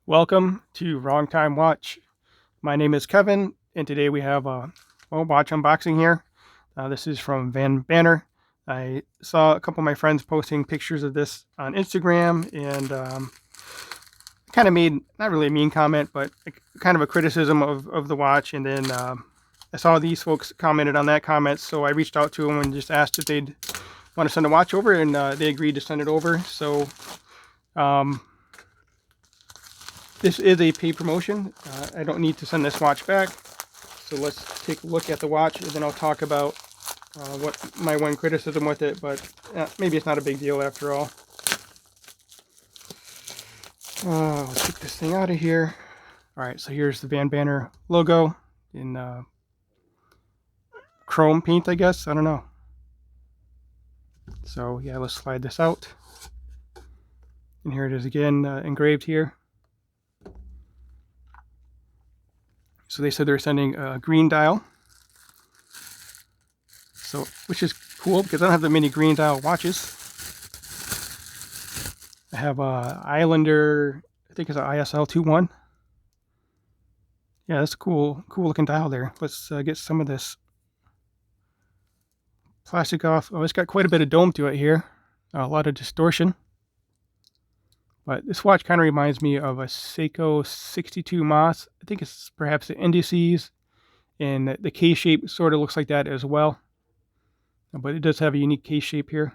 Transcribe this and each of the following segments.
Welcome to Wrong Time Watch. My name is Kevin, and today we have a watch unboxing here. This is from Vanbanner. I saw a couple of my friends posting pictures of this on Instagram, and kind of made, not really a mean comment, but kind of a criticism of the watch. And then I saw these folks commented on that comment, so I reached out to them and just asked if they'd want to send a watch over, and they agreed to send it over. So this is a paid promotion. I don't need to send this watch back. So let's take a look at the watch, and then I'll talk about what my one criticism with it, but maybe it's not a big deal after all. Let's take this thing out of here. All right, so here's the Vanbanner logo in chrome paint, I guess. I don't know. So yeah, let's slide this out. And here it is again, engraved here. So they said they're sending a green dial. So, which is cool because I don't have that many green dial watches. I have a Islander, I think it's an ISL 21. Yeah, that's a cool looking dial there. Let's get some of this plastic off. Oh, it's got quite a bit of dome to it here. A lot of distortion. But this watch kind of reminds me of a Seiko 62 Moss. I think it's perhaps the indices, and the case shape sort of looks like that as well. But it does have a unique case shape here.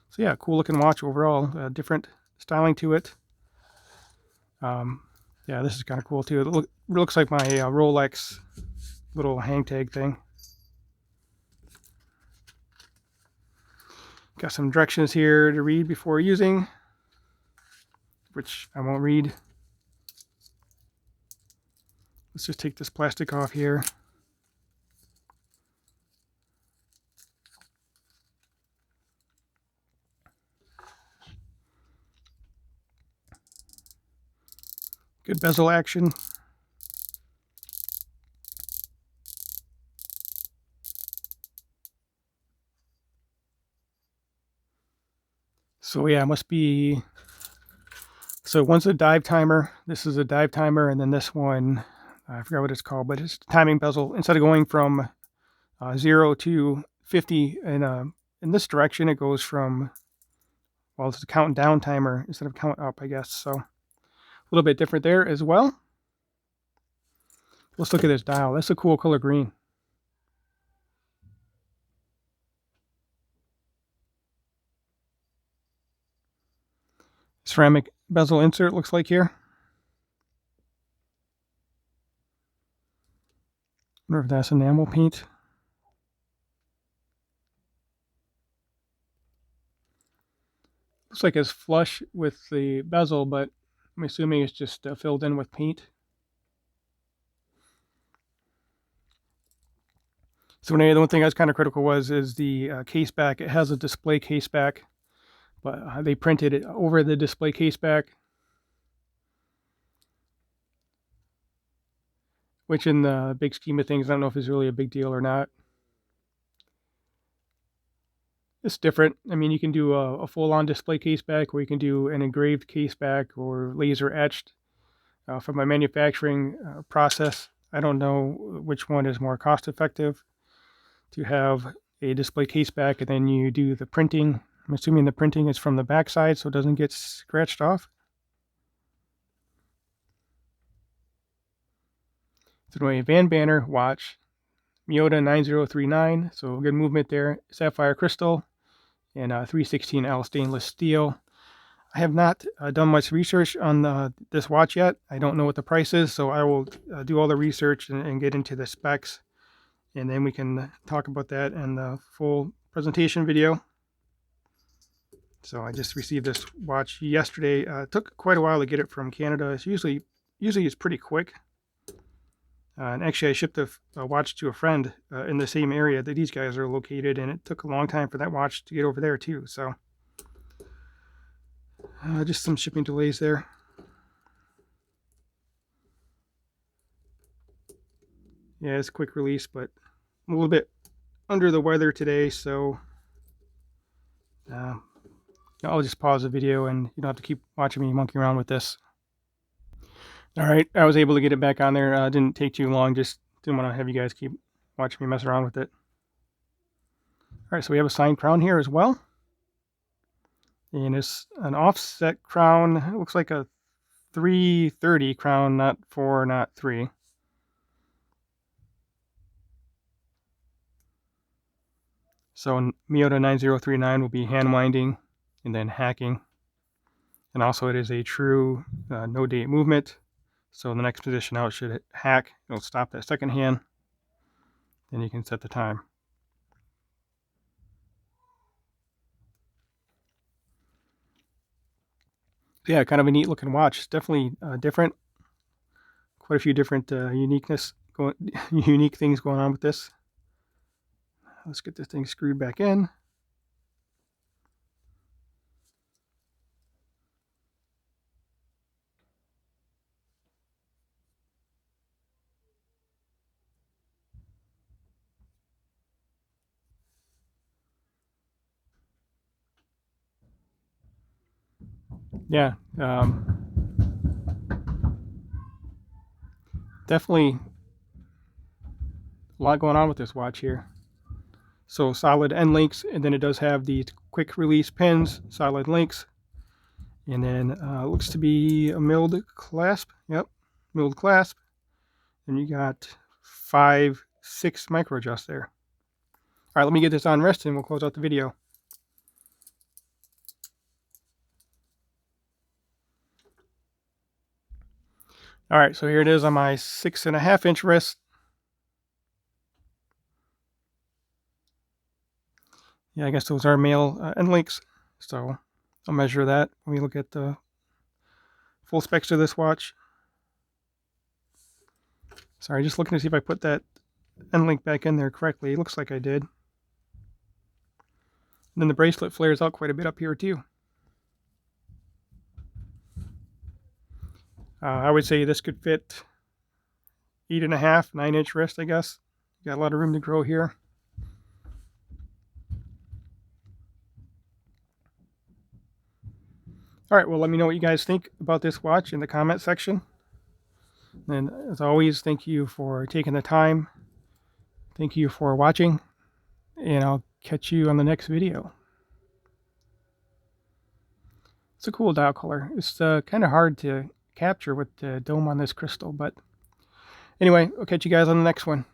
So yeah, cool looking watch overall. Different styling to it. Yeah, this is kind of cool too. It looks like my Rolex little hang tag thing. Got some directions here to read before using, which I won't read. Let's just take this plastic off here. Good bezel action. So yeah, it must be, so one's a dive timer, this is a dive timer, and then this one, I forgot what it's called, but it's timing bezel. Instead of going from 0 to 50 in this direction, it goes from, well, it's a count down timer instead of count up, I guess. So a little bit different there as well. Let's look at this dial. That's a cool color green. Ceramic bezel insert looks like here. I wonder if that's enamel paint. Looks like it's flush with the bezel, but I'm assuming it's just filled in with paint. So the one thing I was kind of critical is the case back. It has a display case back, but they printed it over the display case back, which in the big scheme of things, I don't know if it's really a big deal or not. It's different. I mean, you can do a full-on display case back, or you can do an engraved case back or laser etched. From my manufacturing process, I don't know which one is more cost effective to have a display case back, and then you do the printing. I'm assuming the printing is from the back side so it doesn't get scratched off. So a Vanbanner watch, Miyota 9039, so good movement there. Sapphire crystal and 316L stainless steel. I have not done much research on this watch yet. I don't know what the price is, so I will do all the research and get into the specs, and then we can talk about that in the full presentation video. So I just received this watch yesterday. It took quite a while to get it from Canada. It's usually it's pretty quick. And actually, I shipped a watch to a friend in the same area that these guys are located, and it took a long time for that watch to get over there too. So just some shipping delays there. Yeah, it's a quick release, but I'm a little bit under the weather today, so I'll just pause the video and you don't have to keep watching me monkey around with this. All right, I was able to get it back on there. Didn't take too long. Just didn't want to have you guys keep watching me mess around with it. All right, so we have a signed crown here as well. And it's an offset crown. It looks like a 330 crown, not 4, not 3. So Miyota 9039 will be hand winding and then hacking. And also it is a true no date movement. So the next position out should hack. It'll stop that second hand. Then you can set the time. So yeah, kind of a neat looking watch. It's definitely different. Quite a few different unique things going on with this. Let's get this thing screwed back in. Yeah, definitely a lot going on with this watch here. So solid end links, and then it does have these quick release pins, solid links, and then looks to be a milled clasp. Yep, milled clasp. And you got 5, 6 micro adjusts there. All right, let me get this on rest and we'll close out the video. All right, so here it is on my 6.5 inch wrist. Yeah, I guess those are male end links. So I'll measure that when we look at the full specs of this watch. Sorry, just looking to see if I put that end link back in there correctly. It looks like I did. And then the bracelet flares out quite a bit up here too. I would say this could fit 8.5, 9 inch wrist, I guess. Got a lot of room to grow here. All right, well, let me know what you guys think about this watch in the comment section. And as always, thank you for taking the time. Thank you for watching, and I'll catch you on the next video. It's a cool dial color. It's kind of hard to capture with the dome on this crystal, but anyway, I'll catch you guys on the next one.